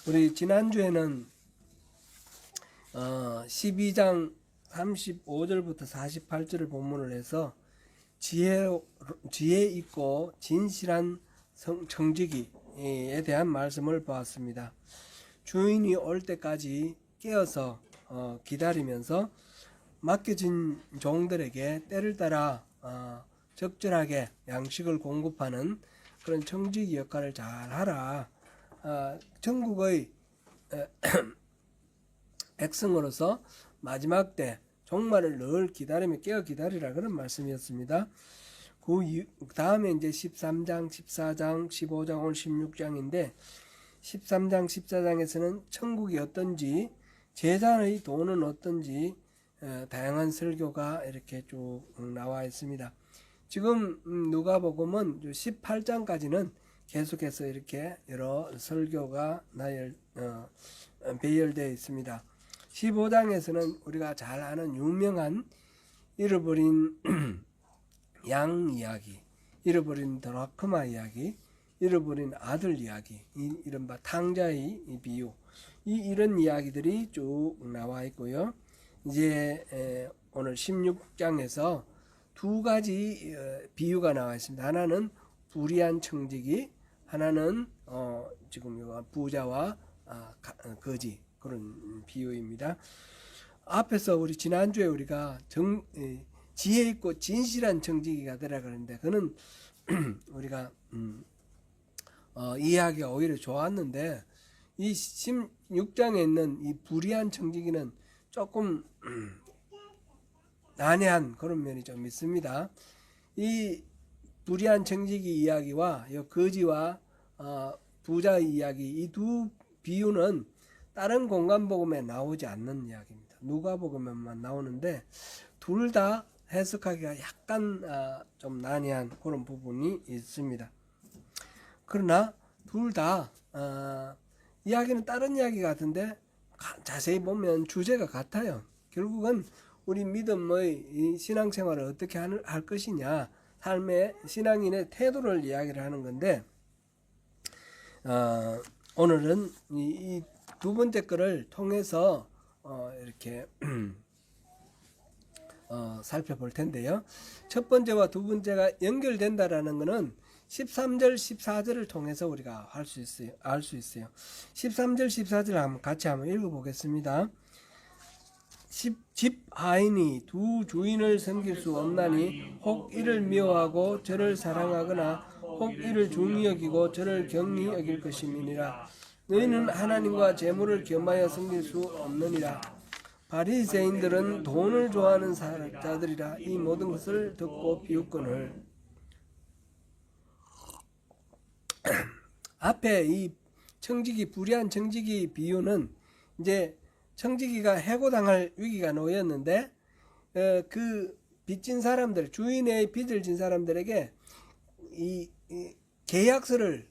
우리 지난주에는 12장 35절부터 48절을 본문을 해서 지혜 있고 진실한 청지기에 대한 말씀을 보았습니다. 주인이 올 때까지 깨어서 기다리면서 맡겨진 종들에게 때를 따라 적절하게 양식을 공급하는 그런 청지기 역할을 잘 하라. 천국의 백성으로서 마지막 때 종말을 늘 기다리며 깨어 기다리라, 그런 말씀이었습니다. 그 다음에 이제 13장, 14장, 15장, 오늘 16장인데 13장, 14장에서는 천국이 어떤지, 제자의 도는 어떤지 다양한 설교가 이렇게 쭉 나와 있습니다. 지금 누가복음은 18장까지는 계속해서 이렇게 여러 설교가 배열되어 있습니다. 15장에서는 우리가 잘 아는 유명한 잃어버린 양 이야기, 잃어버린 드라크마 이야기, 잃어버린 아들 이야기, 이른바 탕자의 비유, 이런 이야기들이 쭉 나와 있고요. 이제 오늘 16장에서 두 가지 비유가 나와 있습니다. 하나는 불의한 청지기, 하나는 지금 부자와 거지, 그런 비유입니다. 앞에서 우리 지난주에 우리가 지혜 있고 진실한 청지기가 되라 그랬는데, 그는 우리가 이해하기가 오히려 좋았는데, 이 16장에 있는 이 불의한 청지기는 조금 난해한 그런 면이 좀 있습니다. 이 불의한 청지기 이야기와 거지와 부자의 이야기, 이 두 비유는 다른 공간복음에 나오지 않는 이야기입니다. 누가복음에만 나오는데 둘 다 해석하기가 약간 좀 난해한 그런 부분이 있습니다. 그러나 둘 다 이야기는 다른 이야기 같은데 자세히 보면 주제가 같아요. 결국은 우리 믿음의 신앙생활을 어떻게 할 것이냐, 삶의 신앙인의 태도를 이야기를 하는 건데, 오늘은 이 두 번째 거를 통해서 이렇게 살펴볼 텐데요. 첫 번째와 두 번째가 연결된다라는 것은 13절, 14절을 통해서 우리가 알 수 있어요. 13절, 14절 한번 같이 한번 읽어보겠습니다. 집 하인이 두 주인을 섬길 수 없나니 혹 이를 미워하고 저를 사랑하거나 혹 이를 중히 여기고 저를 경히 여길 것임이니라. 너희는 하나님과 재물을 겸하여 섬길 수 없느니라. 바리새인들은 돈을 좋아하는 자들이라. 이 모든 것을 듣고 비웃거늘. 앞에 이 청지기, 불의한 청지기 비유는 이제 청지기가 해고당할 위기가 놓였는데 그 빚진 사람들, 주인의 빚을 진 사람들에게 이 계약서를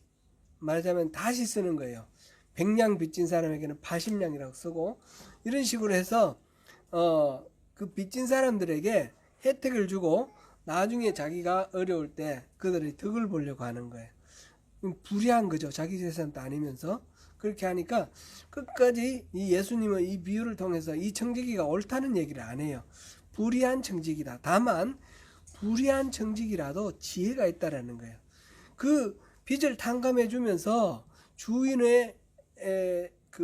말하자면 다시 쓰는 거예요. 100냥 빚진 사람에게는 80냥이라고 쓰고, 이런 식으로 해서 그 빚진 사람들에게 혜택을 주고 나중에 자기가 어려울 때 그들의 덕을 보려고 하는 거예요. 불의한 거죠. 자기 재산도 아니면서. 그렇게 하니까 끝까지 이 예수님은 이 비유를 통해서 이 청지기가 옳다는 얘기를 안 해요. 불의한 청지기다. 다만 불의한 청지기라도 지혜가 있다라는 거예요. 그 빚을 탕감해 주면서 주인의 그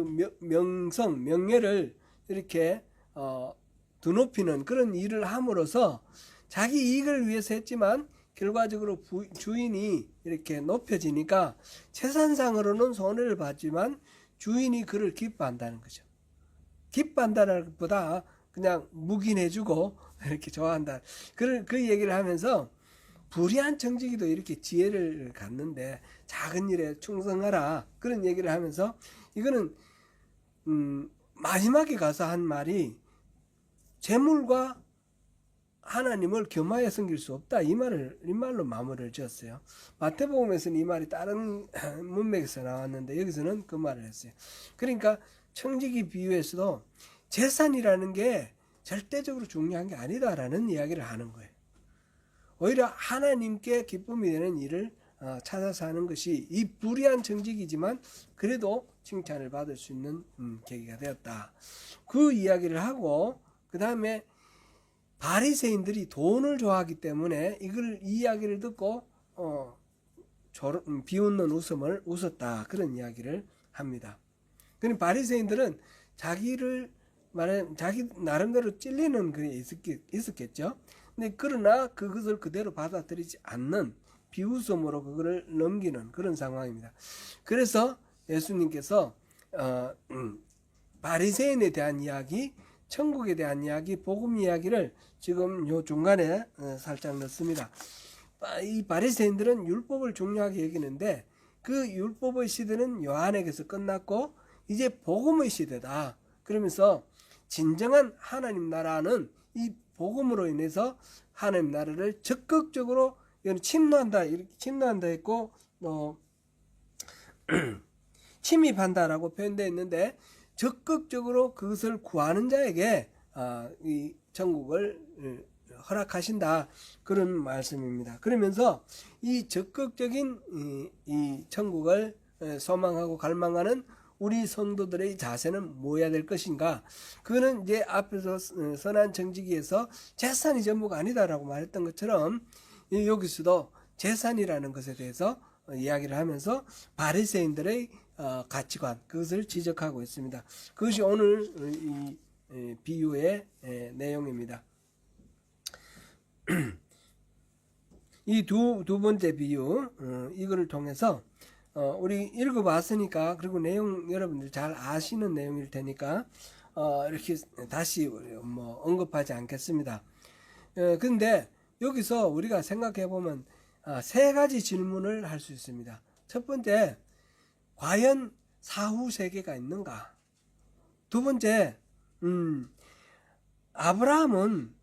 명예를 이렇게 드높이는 그런 일을 함으로써 자기 이익을 위해서 했지만 결과적으로 주인이 이렇게 높여지니까 재산상으로는 손해를 봤지만 주인이 그를 기뻐한다는 거죠. 기뻐한다는 것보다 그냥 묵인해주고 이렇게 좋아한다. 그 얘기를 하면서 불의한 청지기도 이렇게 지혜를 갖는데 작은 일에 충성하라, 그런 얘기를 하면서, 이거는 마지막에 가서 한 말이 재물과 하나님을 겸하여 섬길 수 없다, 이 말로 마무리를 지었어요. 마태복음에서는 이 말이 다른 문맥에서 나왔는데 여기서는 그 말을 했어요. 그러니까 청지기 비유에서도 재산이라는 게 절대적으로 중요한 게 아니다라는 이야기를 하는 거예요. 오히려 하나님께 기쁨이 되는 일을 찾아서 하는 것이 이 불의한 청직이지만 그래도 칭찬을 받을 수 있는 계기가 되었다. 그 이야기를 하고 그 다음에 바리새인들이 돈을 좋아하기 때문에 이 이야기를 듣고 비웃는 웃음을 웃었다. 그런 이야기를 합니다. 그럼 바리새인들은 자기 나름대로 찔리는 그게 있었겠죠. 근데 그러나 그것을 그대로 받아들이지 않는 비웃음으로 그거를 넘기는 그런 상황입니다. 그래서 예수님께서 바리새인에 대한 이야기, 천국에 대한 이야기, 복음 이야기를 지금 요 중간에 살짝 넣습니다. 이 바리새인들은 율법을 중요하게 여기는데 그 율법의 시대는 요한에게서 끝났고 이제 복음의 시대다. 그러면서 진정한 하나님 나라는 이 복음으로 인해서 하나님 나라를 적극적으로 침노한다, 이렇게 침노한다 했고 침입한다라고 표현되어 있는데 적극적으로 그것을 구하는 자에게 이 천국을 허락하신다, 그런 말씀입니다. 그러면서 이 적극적인 이 천국을 소망하고 갈망하는 우리 성도들의 자세는 뭐야 될 것인가? 그거는 이제 앞에서 선한 정직에서 재산이 전부가 아니다라고 말했던 것처럼 여기서도 재산이라는 것에 대해서 이야기를 하면서 바리새인들의 가치관, 그것을 지적하고 있습니다. 그것이 오늘 이 비유의 내용입니다. 이 두 번째 비유, 이거를 통해서 우리 읽어봤으니까, 그리고 내용 여러분들 잘 아시는 내용일 테니까 이렇게 다시 언급하지 않겠습니다. 근데 여기서 우리가 생각해 보면 세 가지 질문을 할 수 있습니다. 첫 번째, 과연 사후 세계가 있는가? 두 번째, 아브라함은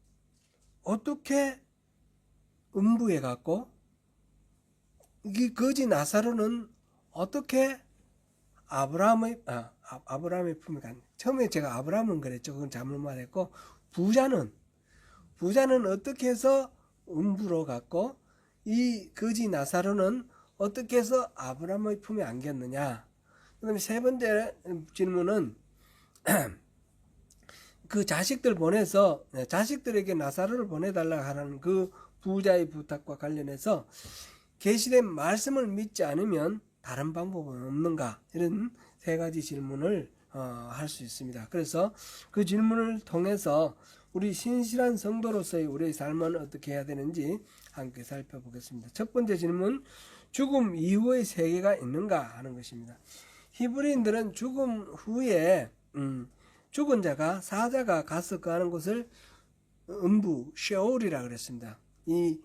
어떻게 음부에 갔고, 이 거지 나사로는 어떻게 아브라함의 품에 갔냐? 처음에 제가 아브라함은 그랬죠. 그건 잘못 말했고, 부자는 어떻게 해서 음부로 갔고, 이 거지 나사로는 어떻게 해서 아브라함의 품에 안겼느냐? 그 다음에 세 번째 질문은 그 자식들 보내서 자식들에게 나사로를 보내달라 하는 그 부자의 부탁과 관련해서 계시된 말씀을 믿지 않으면 다른 방법은 없는가? 이런 세 가지 질문을 할 수 있습니다. 그래서 그 질문을 통해서 우리 신실한 성도로서의 우리의 삶은 어떻게 해야 되는지 함께 살펴보겠습니다. 첫 번째 질문, 죽음 이후의 세계가 있는가 하는 것입니다. 히브리인들은 죽음 후에 죽은 자가, 사자가 가서 거하는 곳을 음부, 쉐올이라 그랬습니다. 이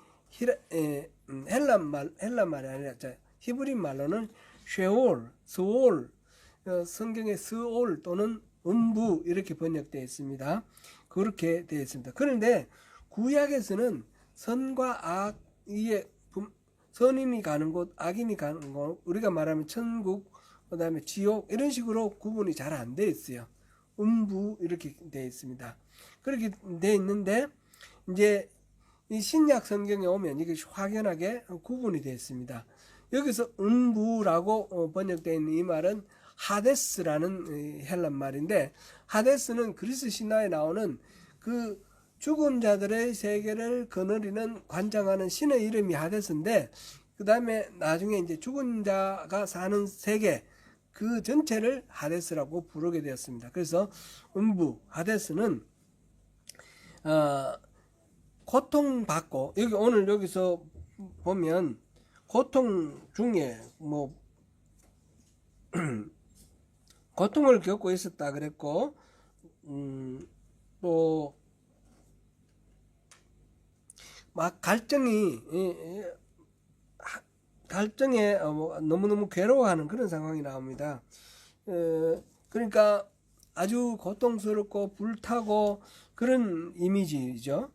헬라 말이 아니라 히브리 말로는 쉐올, 스올, 성경에 스올 또는 음부 이렇게 번역되어 있습니다. 그렇게 되어 있습니다. 그런데 구약에서는 선과 악, 이게 선인이 가는 곳, 악인이 가는 곳, 우리가 말하면 천국, 그 다음에 지옥, 이런 식으로 구분이 잘 안 되어 있어요. 음부 이렇게 되어 있습니다. 그렇게 되어 있는데 이제 이 신약 성경에 오면 이게 확연하게 구분이 되어 있습니다. 여기서 음부라고 번역되어 있는 이 말은 하데스라는 헬란 말인데, 하데스는 그리스 신화에 나오는 그 죽은 자들의 세계를 거느리는 관장하는 신의 이름이 하데스인데, 그 다음에 나중에 이제 죽은 자가 사는 세계, 그 전체를 하데스라고 부르게 되었습니다. 그래서 음부, 하데스는 고통받고, 오늘 여기서 보면 고통 중에 고통을 겪고 있었다 그랬고, 또 막 갈등에 너무너무 괴로워하는 그런 상황이 나옵니다. 그러니까 아주 고통스럽고 불타고 그런 이미지죠.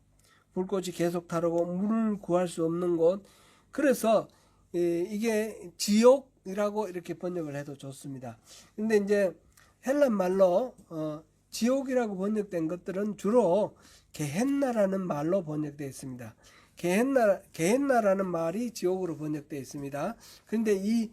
불꽃이 계속 타오르고 물을 구할 수 없는 곳. 그래서 이게 지옥이라고 이렇게 번역을 해도 좋습니다. 근데 이제 헬란 말로 지옥이라고 번역된 것들은 주로 게헨나라는 말로 번역되어 있습니다. 게헨나라는 말이 지옥으로 번역되어 있습니다. 그런데 이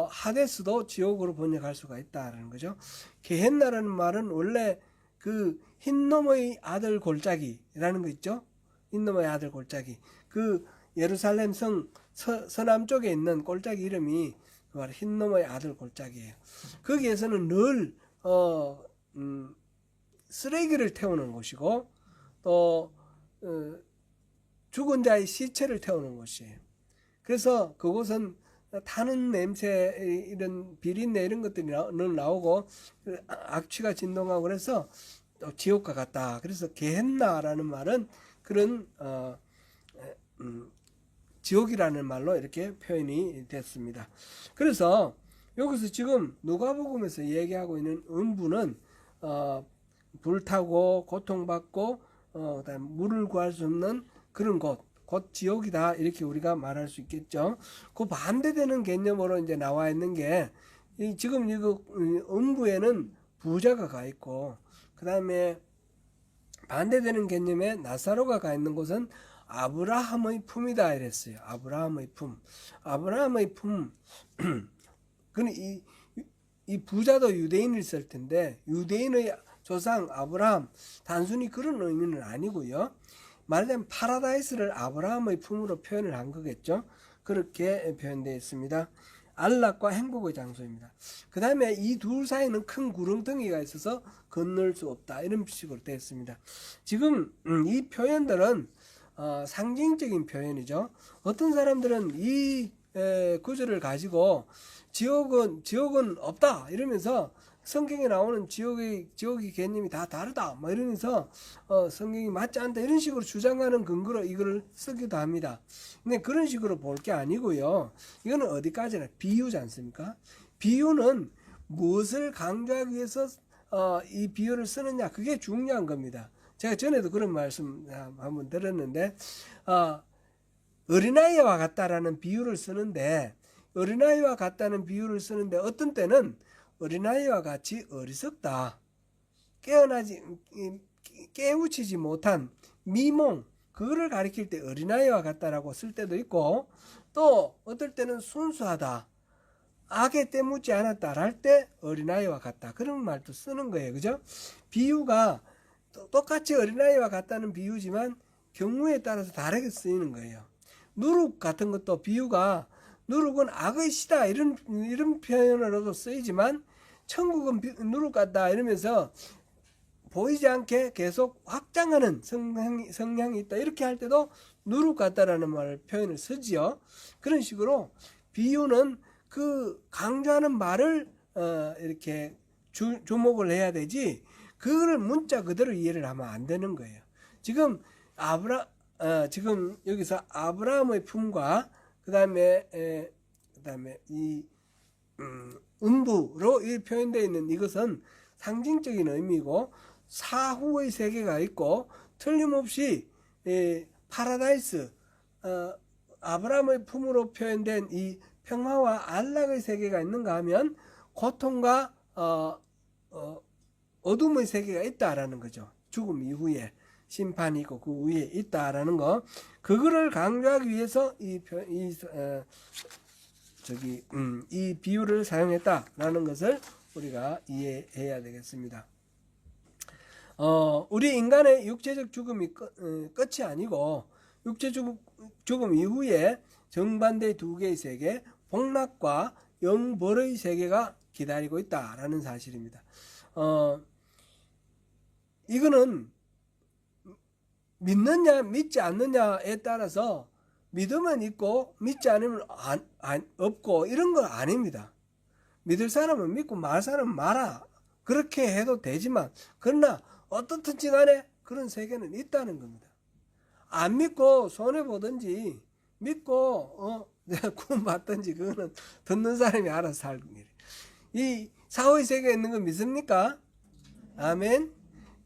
하데스도 지옥으로 번역할 수가 있다라는 거죠. 게헨나라는 말은 원래 그 흰놈의 아들 골짜기라는 거 있죠. 흰놈의 아들 골짜기. 그 예루살렘 성 서남쪽에 있는 골짜기 이름이 바로 흰놈의 아들 골짜기예요. 거기에서는 늘 쓰레기를 태우는 곳이고 또 죽은 자의 시체를 태우는 곳이에요. 그래서 그곳은 타는 냄새, 이런 비린내 이런 것들이 나오고 악취가 진동하고 그래서 또 지옥과 같다. 그래서 게헨나라는 말은 그런 지옥이라는 말로 이렇게 표현이 됐습니다. 그래서 여기서 지금 누가복음에서 얘기하고 있는 음부는 불타고 고통받고 그다음에 물을 구할 수 없는 그런 곳, 곧 지옥이다, 이렇게 우리가 말할 수 있겠죠. 그 반대되는 개념으로 이제 나와 있는 게 지금 이거 음부에는 부자가 가 있고 그 다음에 반대되는 개념에 나사로가 가 있는 곳은 아브라함의 품이다 이랬어요. 아브라함의 품. 아브라함의 품. 그는 이 부자도 유대인일 텐데 유대인의 조상 아브라함, 단순히 그런 의미는 아니고요. 말하자면 파라다이스를 아브라함의 품으로 표현을 한 거겠죠. 그렇게 표현되어 있습니다. 안락과 행복의 장소입니다. 그 다음에 이 둘 사이는 큰 구렁텅이가 있어서 건널 수 없다, 이런 식으로 되어 있습니다. 지금 이 표현들은 상징적인 표현이죠. 어떤 사람들은 이 구절을 가지고 지옥은 없다 이러면서 성경에 나오는 지옥의 개념이 다 다르다 뭐 이러면서 성경이 맞지 않다 이런 식으로 주장하는 근거로 이걸 쓰기도 합니다. 근데 그런 식으로 볼 게 아니고요. 이거는 어디까지나 비유지 않습니까? 비유는 무엇을 강조하기 위해서 이 비유를 쓰느냐, 그게 중요한 겁니다. 제가 전에도 그런 말씀 한번 들었는데 어린아이와 같다라는 비유를 쓰는데 어린아이와 같다는 비유를 쓰는데 어떤 때는 어린아이와 같이 어리석다, 깨우치지 못한 미몽, 그거를 가리킬 때 어린아이와 같다라고 쓸 때도 있고 또 어떨 때는 순수하다, 악에 때묻지 않았다 할 때 어린아이와 같다, 그런 말도 쓰는 거예요. 그죠? 비유가 똑같이 어린아이와 같다는 비유지만 경우에 따라서 다르게 쓰이는 거예요. 누룩 같은 것도 비유가 누룩은 악의 시다 이런 표현으로도 쓰이지만 천국은 누룩 같다 이러면서 보이지 않게 계속 확장하는 성향이 있다 이렇게 할 때도 누룩 같다라는 표현을 쓰지요. 그런 식으로 비유는 그 강조하는 말을 이렇게 주목을 해야 되지 그거를 문자 그대로 이해를 하면 안 되는 거예요. 지금 지금 여기서 아브라함의 품과 그다음에 이 음부로 표현되어 있는 이것은 상징적인 의미고 사후의 세계가 있고 틀림없이 파라다이스, 아브라함의 품으로 표현된 이 평화와 안락의 세계가 있는가 하면 고통과 어둠의 세계가 있다라는 거죠. 죽음 이후에 심판이 있고 그 위에 있다라는 거, 그거를 강조하기 위해서 이 비유를 사용했다라는 것을 우리가 이해해야 되겠습니다. 우리 인간의 육체적 죽음이 끝이 아니고 육체적 죽음 이후에 정반대의 두 개의 세계, 복락과 영벌의 세계가 기다리고 있다라는 사실입니다. 이거는 믿느냐 믿지 않느냐에 따라서 믿으면 있고 믿지 않으면 없고 이런 거 아닙니다. 믿을 사람은 믿고 말 사람은 말아, 그렇게 해도 되지만 그러나 어떻든지 간에 그런 세계는 있다는 겁니다. 안 믿고 손해보든지 믿고 구원 받든지 그거는 듣는 사람이 알아서 할 일이에요. 이 사후의 세계에 있는 거 믿습니까? 아멘.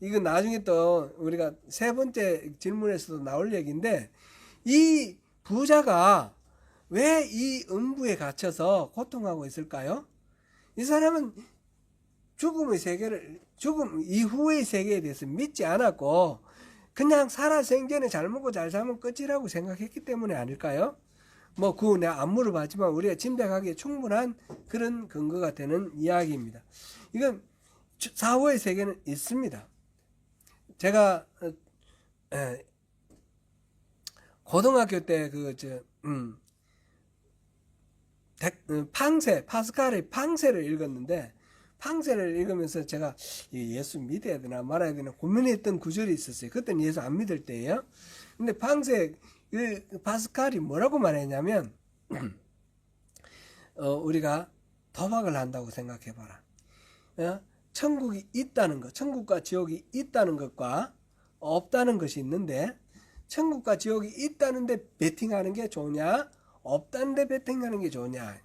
이거 나중에 또 우리가 세 번째 질문에서도 나올 얘기인데, 이 부자가 왜 이 음부에 갇혀서 고통하고 있을까요? 이 사람은 죽음 이후의 세계에 대해서 믿지 않았고 그냥 살아 생전에 잘 먹고 잘 살면 끝이라고 생각했기 때문에 아닐까요? 뭐 그거 내가 안 물어봤지만 우리가 짐작하기에 충분한 그런 근거가 되는 이야기입니다. 이건 사후의 세계는 있습니다. 제가 고등학교 때 파스칼의 팡세를 읽었는데, 팡세를 읽으면서 제가 예수 믿어야 되나 말아야 되나 고민했던 구절이 있었어요. 그때는 예수 안 믿을 때예요. 근데 팡세 파스칼이 뭐라고 말했냐면 우리가 도박을 한다고 생각해봐라. 천국이 있다는 것, 천국과 지옥이 있다는 것과 없다는 것이 있는데, 천국과 지옥이 있다는데 베팅하는 게 좋냐, 없다는데 베팅하는 게 좋냐.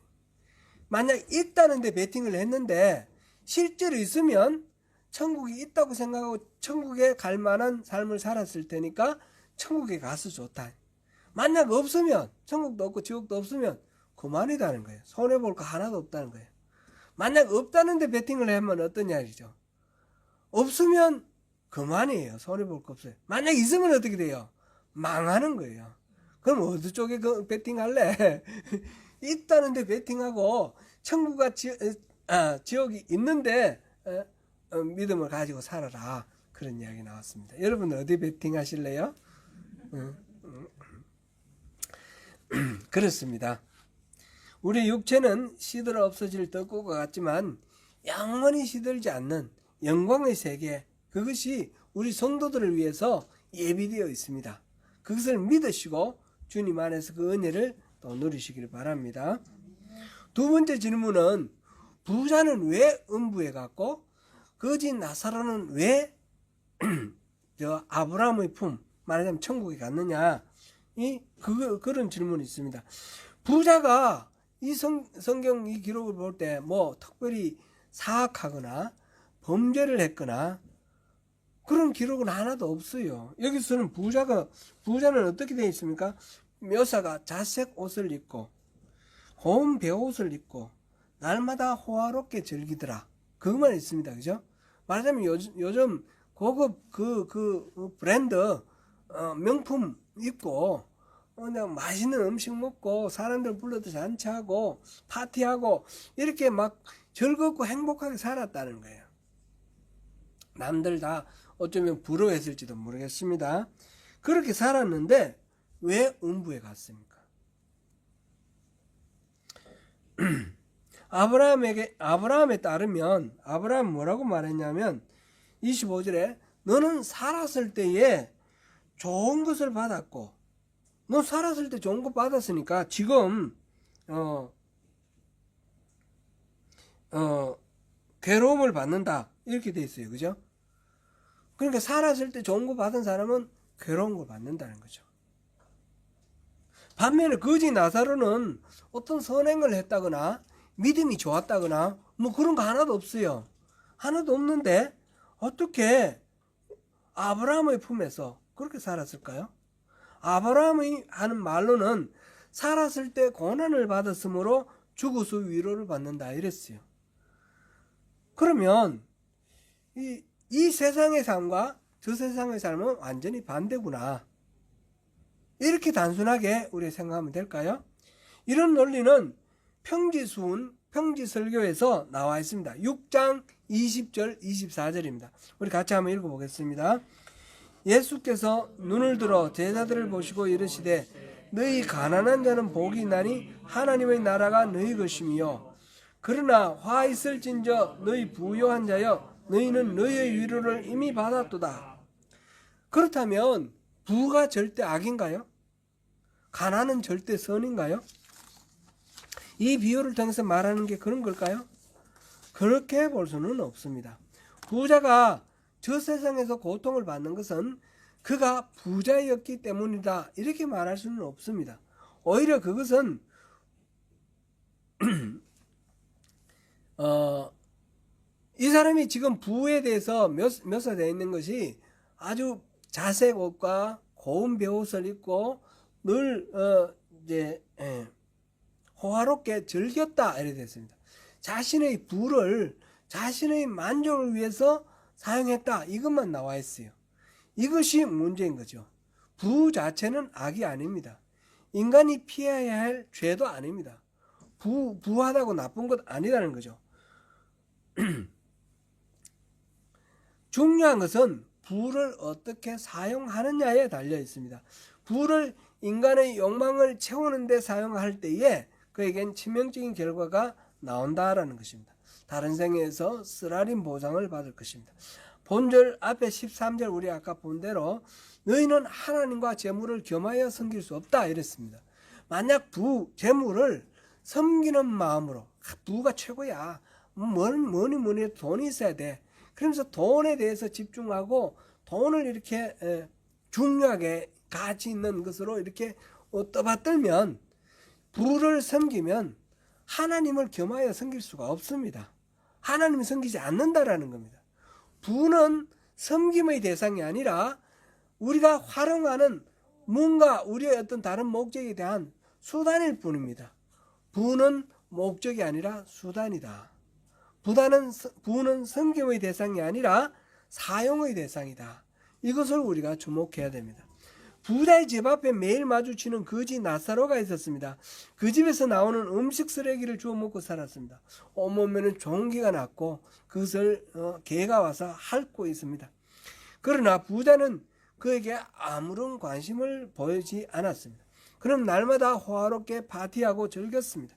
만약 있다는데 베팅을 했는데 실제로 있으면 천국이 있다고 생각하고 천국에 갈 만한 삶을 살았을 테니까 천국에 가서 좋다. 만약 없으면, 천국도 없고 지옥도 없으면 그만이다는 거예요. 손해볼 거 하나도 없다는 거예요. 만약 없다는데 베팅을 하면 어떤 이야기죠? 없으면 그만이에요. 손해볼 거 없어요. 만약 있으면 어떻게 돼요? 망하는 거예요. 그럼 어느 쪽에 베팅할래? 있다는데 베팅하고 천국과 지옥이 있는데 믿음을 가지고 살아라. 그런 이야기 나왔습니다. 여러분 어디 베팅하실래요? 그렇습니다. 우리 육체는 시들어 없어질 떡국과 같지만 영원히 시들지 않는 영광의 세계, 그것이 우리 성도들을 위해서 예비되어 있습니다. 그것을 믿으시고 주님 안에서 그 은혜를 또 누리시길 바랍니다. 두 번째 질문은 부자는 왜 음부에 갔고 거지 나사로는 왜 아브라함의 품, 말하자면 천국에 갔느냐, 그런 질문이 있습니다. 부자가 이 성경 이 기록을 볼 때 뭐 특별히 사악하거나 범죄를 했거나 그런 기록은 하나도 없어요. 여기서는 부자는 어떻게 되어 있습니까? 묘사가 자색 옷을 입고 고운 베옷을 입고 날마다 호화롭게 즐기더라. 그것만 있습니다. 그죠? 말하자면 요즘 고급 그 브랜드 명품 입고 그냥 맛있는 음식 먹고 사람들 불러도 잔치하고 파티하고 이렇게 막 즐겁고 행복하게 살았다는 거예요. 남들 다 어쩌면 부러워했을지도 모르겠습니다. 그렇게 살았는데 왜 음부에 갔습니까? 아브라함에 따르면 아브라함 뭐라고 말했냐면 25절에 너는 살았을 때에 좋은 것을 받았고, 너 살았을 때 좋은 것 받았으니까 지금 괴로움을 받는다 이렇게 돼 있어요. 그죠? 그러니까 살았을 때 좋은 거 받은 사람은 괴로운 걸 받는다는 거죠. 반면에 거지 나사로는 어떤 선행을 했다거나 믿음이 좋았다거나 뭐 그런 거 하나도 없어요. 하나도 없는데 어떻게 아브라함의 품에서 그렇게 살았을까요? 아브라함이 하는 말로는 살았을 때 고난을 받았으므로 죽어서 위로를 받는다 이랬어요. 그러면 이 세상의 삶과 저 세상의 삶은 완전히 반대구나, 이렇게 단순하게 우리 생각하면 될까요? 이런 논리는 평지설교에서 나와 있습니다. 6장 20절 24절입니다. 우리 같이 한번 읽어보겠습니다. 예수께서 눈을 들어 제자들을 보시고 이르시되 너희 가난한 자는 복이 있나니 하나님의 나라가 너희 것이며, 그러나 화 있을진저 너희 부요한 자여 너희는 너희의 위로를 이미 받았도다. 그렇다면 부가 절대 악인가요? 가난은 절대 선인가요? 이 비유를 통해서 말하는 게 그런 걸까요? 그렇게 볼 수는 없습니다. 부자가 저 세상에서 고통을 받는 것은 그가 부자였기 때문이다 이렇게 말할 수는 없습니다. 오히려 그것은 이 사람이 지금 부에 대해서 묘사되어 있는 것이 아주 자색 옷과 고운 베옷을 입고 늘 호화롭게 즐겼다 이렇게 됐습니다. 자신의 부를 자신의 만족을 위해서 사용했다 이것만 나와 있어요. 이것이 문제인 거죠. 부 자체는 악이 아닙니다. 인간이 피해야 할 죄도 아닙니다. 부하다고 나쁜 것 아니라는 거죠. 중요한 것은 부를 어떻게 사용하느냐에 달려 있습니다. 부를 인간의 욕망을 채우는 데 사용할 때에 그에겐 치명적인 결과가 나온다라는 것입니다. 다른 생에서 쓰라린 보상을 받을 것입니다. 본절 앞에 13절 우리 아까 본 대로 너희는 하나님과 재물을 겸하여 섬길 수 없다 이랬습니다. 만약 재물을 섬기는 마음으로 부가 최고야. 뭐니 돈이 있어야 돼. 그러면서 돈에 대해서 집중하고 돈을 이렇게 중요하게 가치 있는 것으로 이렇게 떠받들면 부를 섬기면 하나님을 겸하여 섬길 수가 없습니다. 하나님을 섬기지 않는다라는 겁니다. 부는 섬김의 대상이 아니라 우리가 활용하는 뭔가 우리의 어떤 다른 목적에 대한 수단일 뿐입니다. 부는 목적이 아니라 수단이다. 부는 섬김의 대상이 아니라 사용의 대상이다. 이것을 우리가 주목해야 됩니다. 부자의 집 앞에 매일 마주치는 거지 나사로가 있었습니다. 그 집에서 나오는 음식 쓰레기를 주워 먹고 살았습니다. 온몸에는 종기가 났고 그것을 개가 와서 핥고 있습니다. 그러나 부자는 그에게 아무런 관심을 보이지 않았습니다. 그럼 날마다 호화롭게 파티하고 즐겼습니다.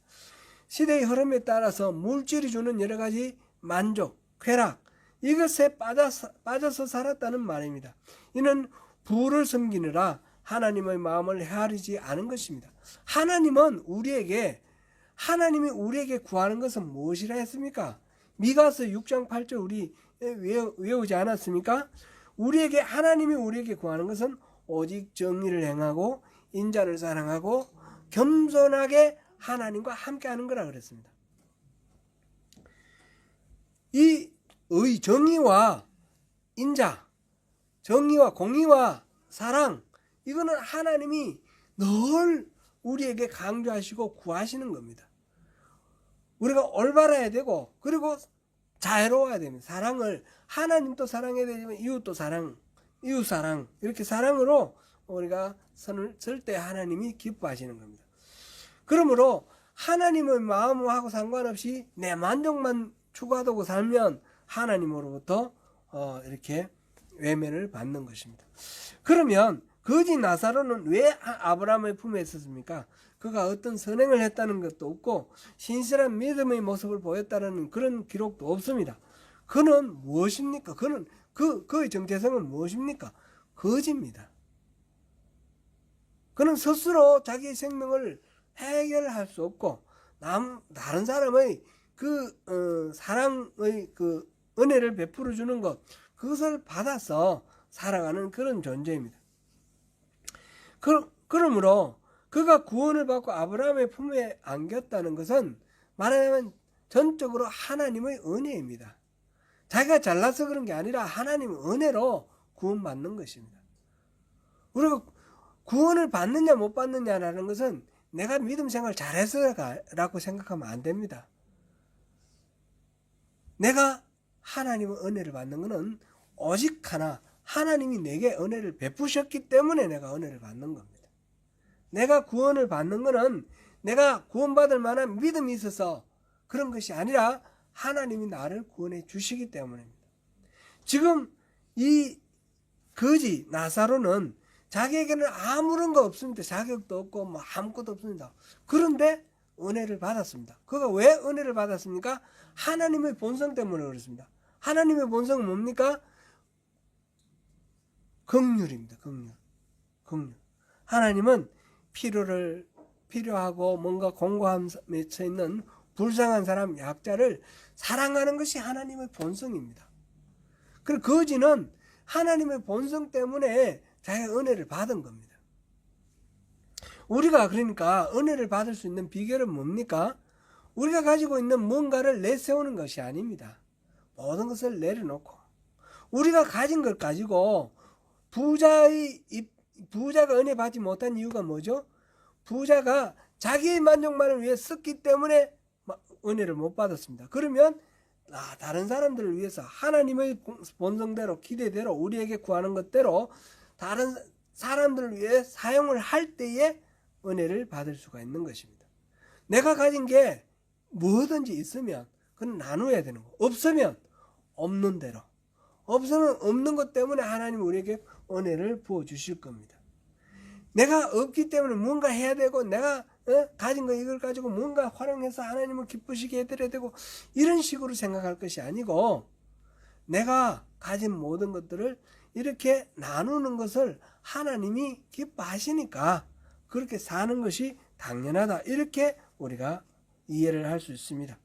시대의 흐름에 따라서 물질이 주는 여러 가지 만족, 쾌락, 이것에 빠져서 살았다는 말입니다. 이는 부를 섬기느라 하나님의 마음을 헤아리지 않은 것입니다. 하나님이 우리에게 구하는 것은 무엇이라 했습니까? 미가서 6장 8절 우리 외우지 않았습니까? 하나님이 우리에게 구하는 것은 오직 정의를 행하고 인자를 사랑하고 겸손하게 하나님과 함께하는 거라 그랬습니다. 이 정의와 인자, 정의와 공의와 사랑, 이거는 하나님이 늘 우리에게 강조하시고 구하시는 겁니다. 우리가 올바라야 되고 그리고 자애로워야 됩니다. 사랑을 하나님도 사랑해야 되지만 이웃도 이웃 사랑 이렇게 사랑으로 우리가 선을 쓸 때 하나님이 기뻐하시는 겁니다. 그러므로 하나님의 마음하고 상관없이 내 만족만 추구하고 살면 하나님으로부터 이렇게 외면을 받는 것입니다. 그러면 거지 나사로는 왜 아브라함의 품에 있었습니까? 그가 어떤 선행을 했다는 것도 없고 신실한 믿음의 모습을 보였다는 그런 기록도 없습니다. 그는 무엇입니까? 그의 정체성은 무엇입니까? 거지입니다. 그는 스스로 자기의 생명을 해결할 수 없고 다른 사람의 사랑의 은혜를 베풀어 주는 것, 그것을 받아서 살아가는 그런 존재입니다. 그러므로 그가 구원을 받고 아브라함의 품에 안겼다는 것은 말하자면 전적으로 하나님의 은혜입니다. 자기가 잘나서 그런 게 아니라 하나님의 은혜로 구원받는 것입니다. 우리가 구원을 받느냐 못 받느냐라는 것은 내가 믿음 생활 잘해서라고 생각하면 안 됩니다. 내가 하나님의 은혜를 받는 것은 오직 하나, 하나님이 내게 은혜를 베푸셨기 때문에 내가 은혜를 받는 겁니다. 내가 구원을 받는 것은 내가 구원받을 만한 믿음이 있어서 그런 것이 아니라 하나님이 나를 구원해 주시기 때문입니다. 지금 이 거지 나사로는 자기에게는 아무런 거 없습니다. 자격도 없고 아무것도 없습니다. 그런데 은혜를 받았습니다. 그가 왜 은혜를 받았습니까? 하나님의 본성 때문에 그렇습니다. 하나님의 본성은 뭡니까? 긍휼입니다. 긍휼. 하나님은 필요하고 뭔가 공고함에 처 있는 불쌍한 사람, 약자를 사랑하는 것이 하나님의 본성입니다. 그리고 거지는 하나님의 본성 때문에 자기가 은혜를 받은 겁니다. 우리가 그러니까 은혜를 받을 수 있는 비결은 뭡니까? 우리가 가지고 있는 뭔가를 내세우는 것이 아닙니다. 모든 것을 내려놓고 우리가 가진 걸 가지고 부자가 은혜 받지 못한 이유가 뭐죠? 부자가 자기의 만족만을 위해 썼기 때문에 은혜를 못 받았습니다. 그러면 다른 사람들을 위해서 하나님의 본성대로 기대대로 우리에게 구하는 것대로 다른 사람들을 위해 사용을 할 때에 은혜를 받을 수가 있는 것입니다. 내가 가진 게 뭐든지 있으면 그건 나눠야 되는 거. 없으면 없는 대로. 없으면 없는 것 때문에 하나님 우리에게 은혜를 부어주실 겁니다. 내가 없기 때문에 뭔가 해야 되고 내가 가진 거 이걸 가지고 뭔가 활용해서 하나님을 기쁘시게 해드려야 되고 이런 식으로 생각할 것이 아니고 내가 가진 모든 것들을 이렇게 나누는 것을 하나님이 기뻐하시니까 그렇게 사는 것이 당연하다. 이렇게 우리가 이해를 할 수 있습니다.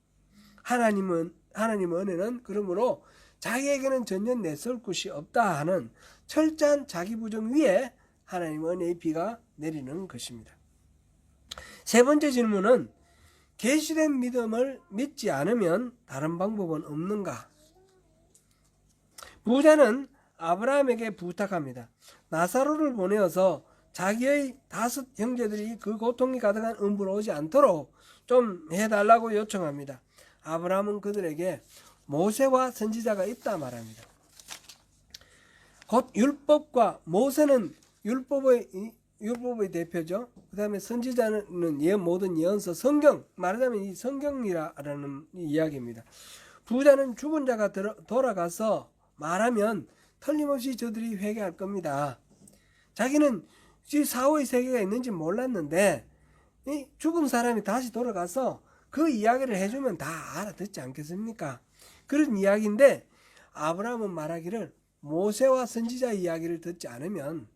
하나님의 은혜는 그러므로 자기에게는 전혀 내세울 것이 없다 하는 철저한 자기 부정 위에 하나님의 은혜의 비가 내리는 것입니다. 세 번째 질문은 계시된 믿음을 믿지 않으면 다른 방법은 없는가? 부자는 아브라함에게 부탁합니다. 나사로를 보내어서 자기의 5 형제들이 그 고통이 가득한 음부로 오지 않도록 좀 해달라고 요청합니다. 아브라함은 그들에게 모세와 선지자가 있다 말합니다. 곧 율법과 모세는 율법의 대표죠. 그 다음에 선지자는 모든 예언서 성경, 말하자면 이 성경이라는 이야기입니다. 부자는 죽은 자가 돌아가서 말하면 틀림없이 저들이 회개할 겁니다. 자기는 이 사후의 세계가 있는지 몰랐는데 이 죽은 사람이 다시 돌아가서 그 이야기를 해주면 다 알아듣지 않겠습니까? 그런 이야기인데 아브라함은 말하기를 모세와 선지자 이야기를 듣지 않으면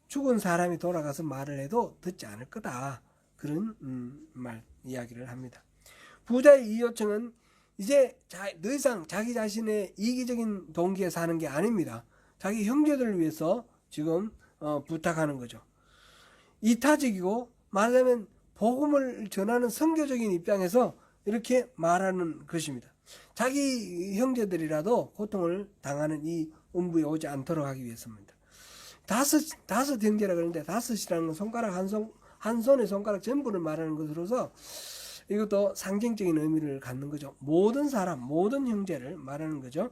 죽은 사람이 돌아가서 말을 해도 듣지 않을 거다. 그런 이야기를 합니다. 부자의 이 요청은 이제 더 이상 자기 자신의 이기적인 동기에 사는 게 아닙니다. 자기 형제들을 위해서 지금 부탁하는 거죠. 이타적이고 말하자면 복음을 전하는 선교적인 입장에서 이렇게 말하는 것입니다. 자기 형제들이라도 고통을 당하는 이 음부에 오지 않도록 하기 위해서입니다. 5 형제라 그러는데 5이라는 건 손가락 한 손의 손가락 전부를 말하는 것으로서 이것도 상징적인 의미를 갖는 거죠. 모든 사람, 모든 형제를 말하는 거죠.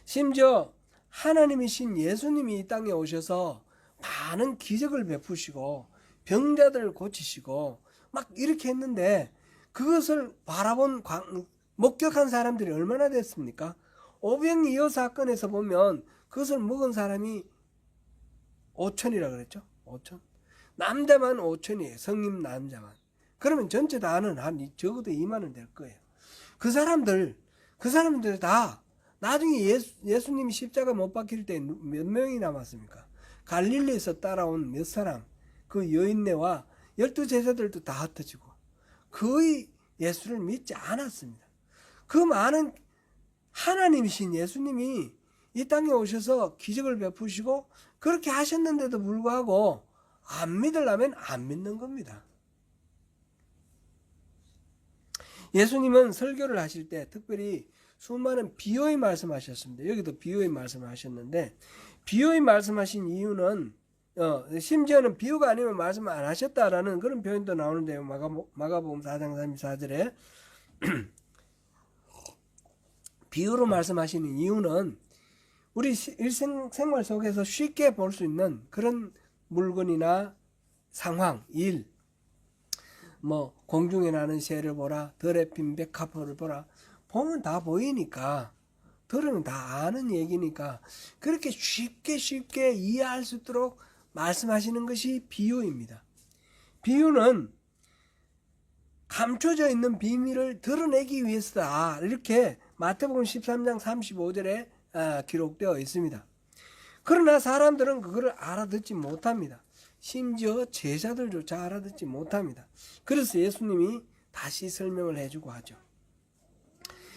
심지어 하나님이신 예수님이 이 땅에 오셔서 많은 기적을 베푸시고 병자들을 고치시고 막 이렇게 했는데 그것을 바라본 목격한 사람들이 얼마나 됐습니까? 오병이어 사건에서 보면 그것을 먹은 사람이 5천이라 그랬죠. 5천. 남자만 5천이에요. 성인 남자만. 그러면 전체 다는 한 적어도 2만은 될 거예요. 그 사람들 다 나중에 예수님이 십자가 못 박힐 때 몇 명이 남았습니까? 갈릴리에서 따라온 몇 사람, 그 여인네와 12제자들도 다 흩어지고 거의 예수를 믿지 않았습니다. 그 많은 하나님이신 예수님이 이 땅에 오셔서 기적을 베푸시고 그렇게 하셨는데도 불구하고 안 믿으려면 안 믿는 겁니다. 예수님은 설교를 하실 때 특별히 수많은 비유의 말씀하셨습니다. 여기도 비유의 말씀을 하셨는데 비유의 말씀하신 이유는 심지어는 비유가 아니면 말씀 안 하셨다라는 그런 표현도 나오는데요. 마가복음 4장 34절에 비유로 말씀하시는 이유는 우리 일생생활 속에서 쉽게 볼 수 있는 그런 물건이나 상황, 일, 공중에 나는 새를 보라, 들에 핀 백합화를 보라. 보면 다 보이니까, 들으면 다 아는 얘기니까 그렇게 쉽게 이해할 수 있도록 말씀하시는 것이 비유입니다. 비유는 감춰져 있는 비밀을 드러내기 위해서다. 이렇게 마태복음 13장 35절에 기록되어 있습니다. 그러나 사람들은 그거를 알아듣지 못합니다. 심지어 제자들조차 알아듣지 못합니다. 그래서 예수님이 다시 설명을 해주고 하죠.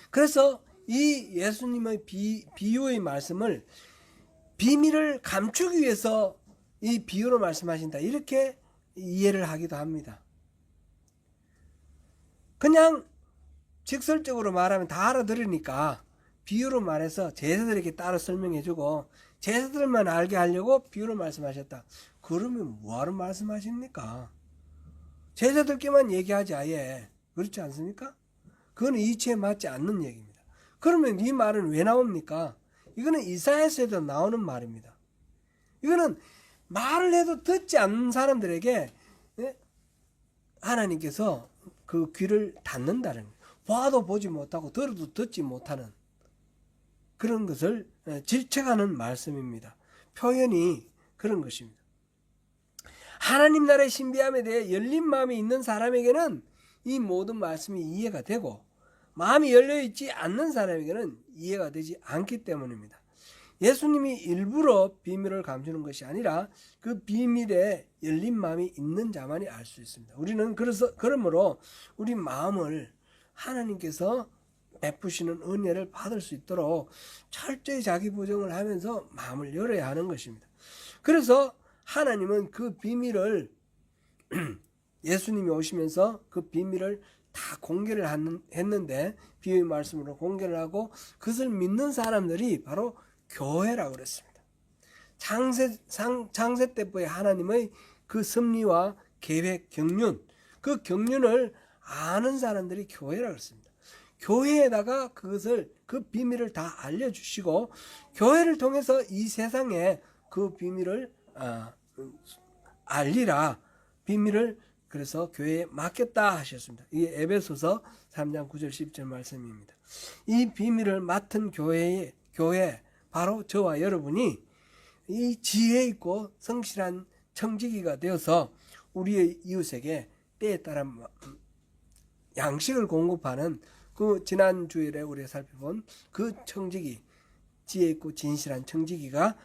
그래서 이 예수님의 비유의 말씀을 비밀을 감추기 위해서 이 비유로 말씀하신다. 이렇게 이해를 하기도 합니다. 그냥 직설적으로 말하면 다 알아들으니까 비유로 말해서 제자들에게 따로 설명해주고 제자들만 알게 하려고 비유로 말씀하셨다. 그러면 뭐하러 말씀하십니까? 제자들께만 얘기하지 아예. 그렇지 않습니까? 그거는 이치에 맞지 않는 얘기입니다. 그러면 이 말은 왜 나옵니까? 이거는 이사야서에도 나오는 말입니다. 이거는 말을 해도 듣지 않는 사람들에게 하나님께서 그 귀를 닫는다는 거예요. 봐도 보지 못하고 들어도 듣지 못하는 그런 것을 질책하는 말씀입니다. 표현이 그런 것입니다. 하나님 나라의 신비함에 대해 열린 마음이 있는 사람에게는 이 모든 말씀이 이해가 되고, 마음이 열려있지 않는 사람에게는 이해가 되지 않기 때문입니다. 예수님이 일부러 비밀을 감추는 것이 아니라 그 비밀에 열린 마음이 있는 자만이 알 수 있습니다. 우리는 그러므로 우리 마음을 하나님께서 베푸시는 은혜를 받을 수 있도록 철저히 자기 보정을 하면서 마음을 열어야 하는 것입니다. 그래서 하나님은 그 비밀을 예수님이 오시면서 그 비밀을 다 공개를 했는데, 비유의 말씀으로 공개를 하고 그것을 믿는 사람들이 바로 교회라고 그랬습니다. 창세 때부터 하나님의 그 섭리와 계획, 경륜, 그 경륜을 아는 사람들이 교회라고 그랬습니다. 교회에다가 그 비밀을 다 알려주시고, 교회를 통해서 이 세상에 그 비밀을 알리라, 비밀을 그래서 교회에 맡겼다 하셨습니다. 이게 에베소서 3장 9절 10절 말씀입니다. 이 비밀을 맡은 교회, 바로 저와 여러분이 이 지혜 있고 성실한 청지기가 되어서 우리의 이웃에게 때에 따라 양식을 공급하는 그 지난 주일에 우리가 살펴본 그 청지기, 지혜 있고 진실한 청지기가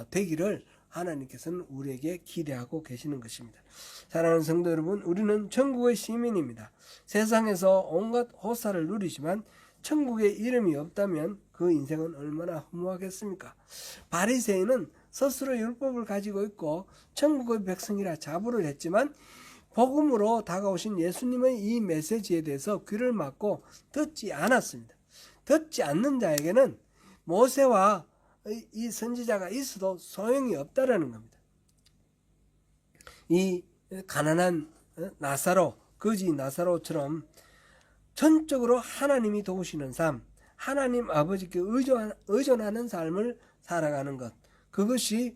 되기를 하나님께서는 우리에게 기대하고 계시는 것입니다. 사랑하는 성도 여러분, 우리는 천국의 시민입니다. 세상에서 온갖 호사를 누리지만 천국에 이름이 없다면 그 인생은 얼마나 허무하겠습니까? 바리새인은 스스로 율법을 가지고 있고 천국의 백성이라 자부를 했지만 복음으로 다가오신 예수님의 이 메시지에 대해서 귀를 막고 듣지 않았습니다. 듣지 않는 자에게는 모세와 이 선지자가 있어도 소용이 없다라는 겁니다. 이 가난한 나사로, 거지 나사로처럼 전적으로 하나님이 도우시는 삶, 하나님 아버지께 의존하는 삶을 살아가는 것, 그것이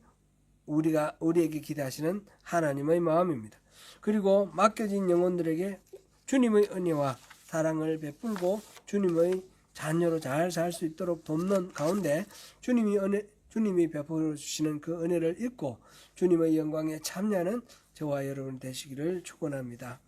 우리에게 기대하시는 하나님의 마음입니다. 그리고 맡겨진 영혼들에게 주님의 은혜와 사랑을 베풀고 주님의 자녀로 잘 살 수 있도록 돕는 가운데 주님이 베풀어 주시는 그 은혜를 잊고 주님의 영광에 참여하는 저와 여러분 되시기를 축원합니다.